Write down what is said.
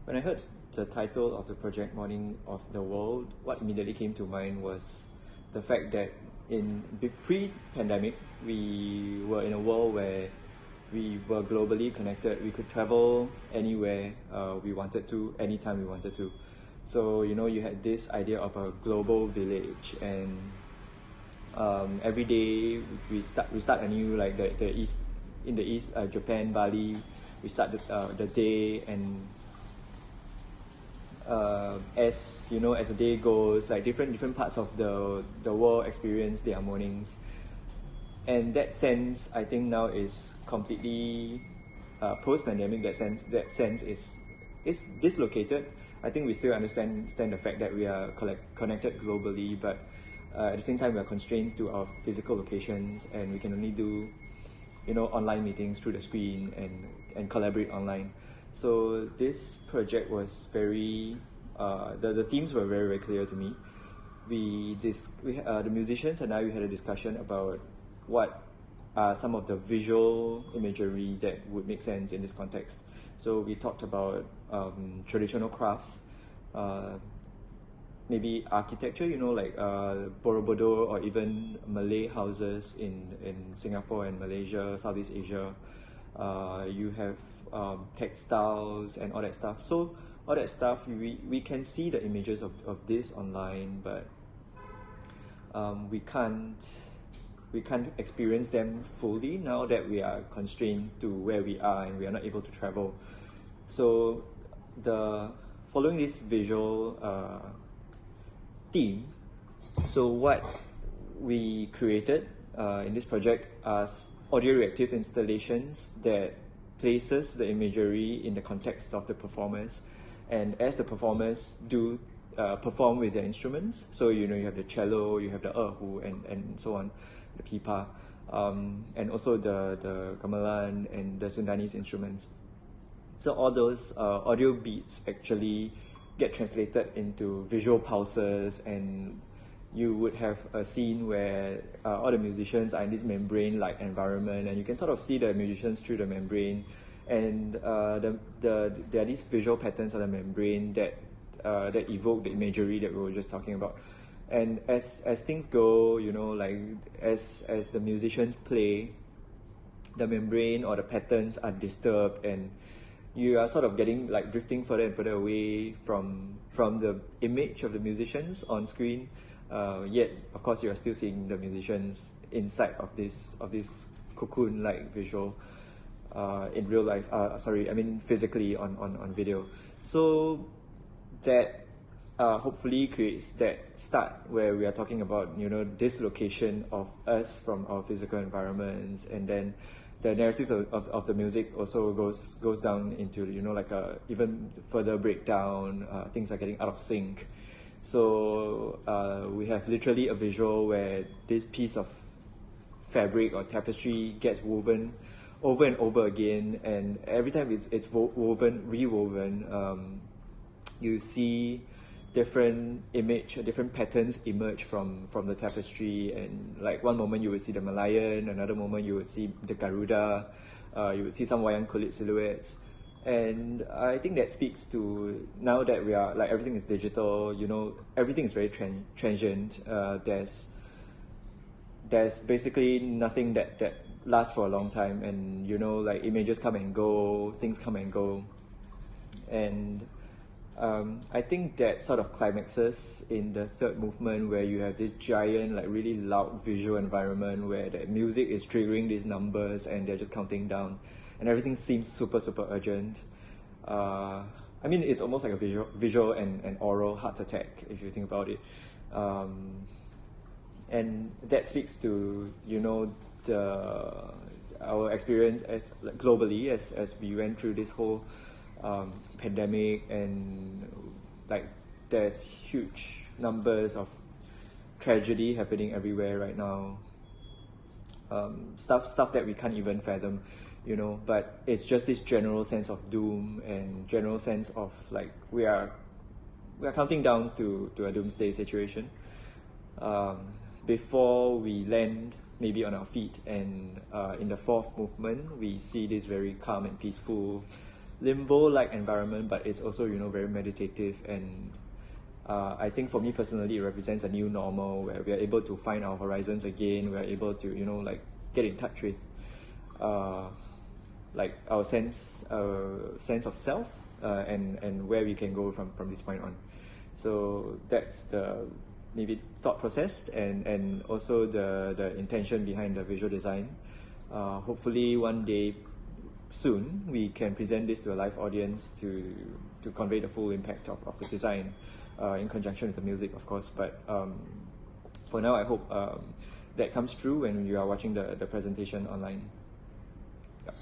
When I heard the title of the project, Morning of the World, what immediately came to mind was the fact that in pre-pandemic, we were in a world where we were globally connected. We could travel anywhere we wanted to, anytime we wanted to. So, you had this idea of a global village, and every day we start anew, like the east, in the east, Japan, Bali, we start the day, and as the day goes, like different parts of the world experience their mornings, and that sense I think now is completely post-pandemic. That sense is dislocated. I think we still understand the fact that we are connected globally, but at the same time we are constrained to our physical locations, and we can only do online meetings through the screen and collaborate online. So this project was very, the themes were very, very clear to me. The musicians and I, we had a discussion about what are some of the visual imagery that would make sense in this context. So we talked about traditional crafts, maybe architecture, like Borobudur, or even Malay houses in Singapore and Malaysia, Southeast Asia. You have textiles and all that stuff. So all that stuff, we can see the images of this online, but we can't experience them fully now that we are constrained to where we are and we are not able to travel. So following this visual theme, so what we created in this project are audio reactive installations that places the imagery in the context of the performers, and as the performers do perform with their instruments, so you have the cello, you have the erhu, and so on, the pipa, and also the gamelan and the Sundanese instruments. So all those audio beats actually get translated into visual pulses, and you would have a scene where all the musicians are in this membrane-like environment, and you can sort of see the musicians through the membrane, and there are these visual patterns on the membrane that evoke the imagery that we were just talking about. And as things go, like as the musicians play, the membrane or the patterns are disturbed, and you are sort of getting drifting further and further away from the image of the musicians on screen. Yet, of course, you are still seeing the musicians inside of this cocoon-like visual in real life. Physically on video. So that hopefully creates that start where we are talking about dislocation of us from our physical environments, and then the narratives of the music also goes down into like a even further breakdown. Things are getting out of sync. So we have literally a visual where this piece of fabric or tapestry gets woven over and over again, and every time it's rewoven, you see different patterns emerge from the tapestry. And like one moment you would see the Malayan, another moment you would see the Garuda, you would see some wayang kulit silhouettes. And I think that speaks to, now that we are everything is digital, everything is very transient. There's basically nothing that lasts for a long time, and images come and go, things come and go, and I think that sort of climaxes in the third movement, where you have this giant, really loud visual environment where the music is triggering these numbers and they're just counting down, and everything seems super urgent. It's almost like a visual and oral heart attack if you think about it, and that speaks to our experience as globally as we went through this whole pandemic, and there's huge numbers of tragedy happening everywhere right now. Stuff that we can't even fathom, but it's just this general sense of doom and general sense of we are counting down to a doomsday situation before we land maybe on our feet. And in the fourth movement, we see this very calm and peaceful limbo-like environment, but it's also, you know, very meditative. And I think for me personally, it represents a new normal where we are able to find our horizons again. We are able to, you know, like get in touch with like our sense of self, and where we can go from this point on. So that's the maybe thought process, and also the intention behind the visual design. Hopefully one day soon we can present this to a live audience to convey the full impact of the design, in conjunction with the music, of course. But for now, I hope that comes true when you are watching the presentation online. Yeah.